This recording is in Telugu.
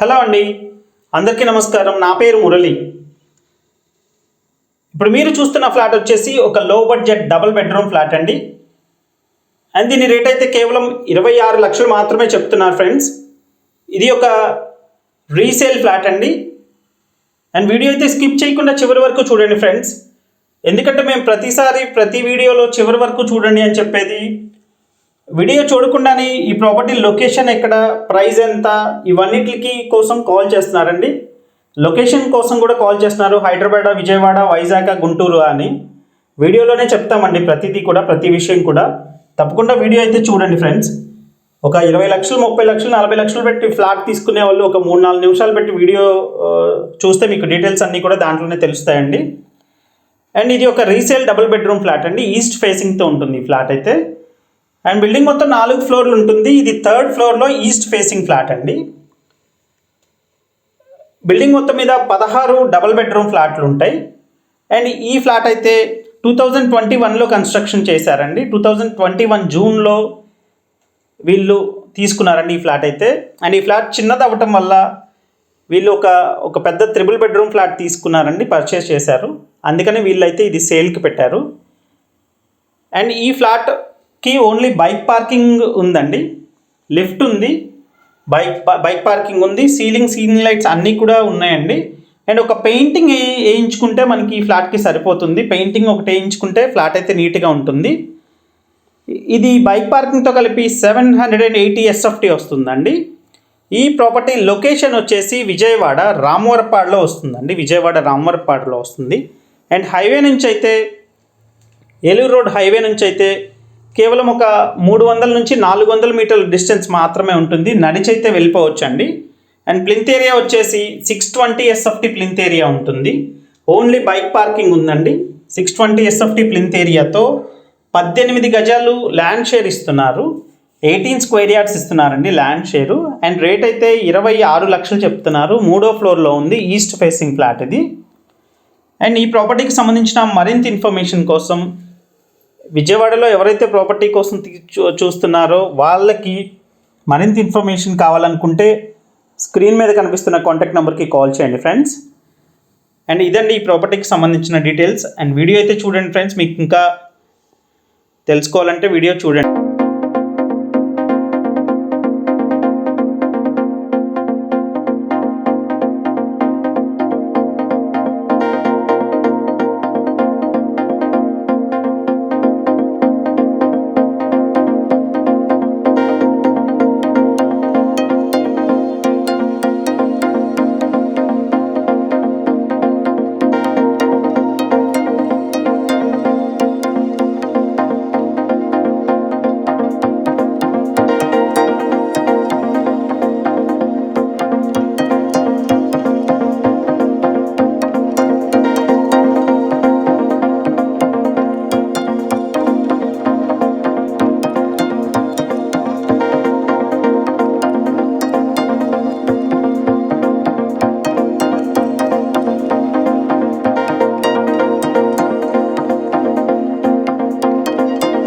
హలో అండి, అందరికీ నమస్కారం. నా పేరు మురళి. ఇప్పుడు మీరు చూస్తున్న ఫ్లాట్ వచ్చేసి ఒక లో బడ్జెట్ డబుల్ బెడ్రూమ్ ఫ్లాట్ అండి. అండ్ దీని రేట్ అయితే కేవలం 26 లక్షలు మాత్రమే చెప్తున్నారు ఫ్రెండ్స్. ఇది ఒక రీసేల్ ఫ్లాట్ అండి. అండ్ వీడియో అయితే స్కిప్ చేయకుండా చివరి వరకు చూడండి ఫ్రెండ్స్. ఎందుకంటే మేము ప్రతి వీడియోలో చివరి వరకు చూడండి అని చెప్పేది. వీడియో చూడకుండానే ఈ ప్రాపర్టీ లొకేషన్ ఎక్కడ, ప్రైస్ ఎంత, ఇవన్నిటికి కోసం కాల్ చేస్తున్నారండి. లొకేషన్ కోసం కూడా కాల్ చేస్తున్నారు. హైదరాబాద్, విజయవాడ, వైజాగ్, గుంటూరు అని వీడియోలోనే చెప్తామండి. ప్రతిదీ కూడా, ప్రతి విషయం కూడా తప్పకుండా వీడియో అయితే చూడండి ఫ్రెండ్స్. ఒక 20 లక్షలు, 30 లక్షలు, 40 లక్షలు పెట్టి ఫ్లాట్ తీసుకునే వాళ్ళు ఒక 3-4 నిమిషాలు పెట్టి వీడియో చూస్తే మీకు డీటెయిల్స్ అన్నీ కూడా దాంట్లోనే తెలుస్తాయండి. అండ్ ఇది ఒక రీసేల్ డబుల్ బెడ్రూమ్ ఫ్లాట్ అండి. ఈస్ట్ ఫేసింగ్తో ఉంటుంది ఈ ఫ్లాట్ అయితే. అండ్ బిల్డింగ్ మొత్తం 4 ఫ్లోర్లు ఉంటుంది. ఇది 3rd ఫ్లోర్లో ఈస్ట్ ఫేసింగ్ ఫ్లాట్ అండి. బిల్డింగ్ మొత్తం మీద 16 డబుల్ బెడ్రూమ్ ఫ్లాట్లు ఉంటాయి. అండ్ ఈ ఫ్లాట్ అయితే 2021లో కన్స్ట్రక్షన్ చేశారండి. 2021 జూన్లో వీళ్ళు తీసుకున్నారండి ఈ ఫ్లాట్ అయితే. అండ్ ఈ ఫ్లాట్ చిన్నది అవ్వటం వల్ల వీళ్ళు ఒక పెద్ద 3 బెడ్రూమ్ ఫ్లాట్ తీసుకున్నారండి, పర్చేస్ చేశారు. అందుకని వీళ్ళైతే ఇది సేల్కి పెట్టారు. అండ్ ఈ ఫ్లాట్కి ఓన్లీ బైక్ పార్కింగ్ ఉందండి, లిఫ్ట్ ఉంది, బైక్ పార్కింగ్ ఉంది, సీలింగ్ లైట్స్ అన్నీ కూడా ఉన్నాయండి. అండ్ ఒక పెయింటింగ్ వేయించుకుంటే మనకి ఈ ఫ్లాట్కి సరిపోతుంది. పెయింటింగ్ ఒకటి వేయించుకుంటే ఫ్లాట్ అయితే నీట్గా ఉంటుంది. ఇది బైక్ పార్కింగ్తో కలిపి 780 SFT వస్తుందండి. ఈ ప్రాపర్టీ లొకేషన్ వచ్చేసి విజయవాడ రామవరపాడులో వస్తుందండి. విజయవాడ రామవరపాడులో వస్తుంది. అండ్ హైవే నుంచి అయితే, ఏలూరు రోడ్ హైవే నుంచి అయితే కేవలం ఒక 300 నుంచి 400 మీటర్ల డిస్టెన్స్ మాత్రమే ఉంటుంది. నడిచైతే వెళ్ళిపోవచ్చు అండి. అండ్ ప్లింత్ ఏరియా వచ్చేసి 620 SFT ప్లింత్ ఏరియా ఉంటుంది. ఓన్లీ బైక్ పార్కింగ్ ఉందండి. 620 SFT ప్లింత్ ఏరియాతో 18 గజాలు ల్యాండ్ షేర్ ఇస్తున్నారు. 18 స్క్వేర్ యార్డ్స్ ఇస్తున్నారండి ల్యాండ్ షేరు. అండ్ రేట్ అయితే 26 లక్షలు చెప్తున్నారు. 3వ ఫ్లోర్లో ఉంది, ఈస్ట్ ఫేసింగ్ ఫ్లాట్ ఇది. అండ్ ఈ ప్రాపర్టీకి సంబంధించిన మరింత ఇన్ఫర్మేషన్ కోసం, విజయవాడలో ఎవరైతే ప్రాపర్టీ కోసం చూస్తున్నారో వాళ్ళకి మరింత ఇన్ఫర్మేషన్ కావాలనుకుంటే స్క్రీన్ మీద కనిపిస్తున్న కాంటాక్ట్ నెంబర్కి కాల్ చేయండి ఫ్రెండ్స్. అండ్ ఇదండి ఈ ప్రాపర్టీకి సంబంధించిన డీటెయిల్స్. అండ్ వీడియో అయితే చూడండి ఫ్రెండ్స్. మీకు ఇంకా తెలుసుకోవాలంటే వీడియో చూడండి.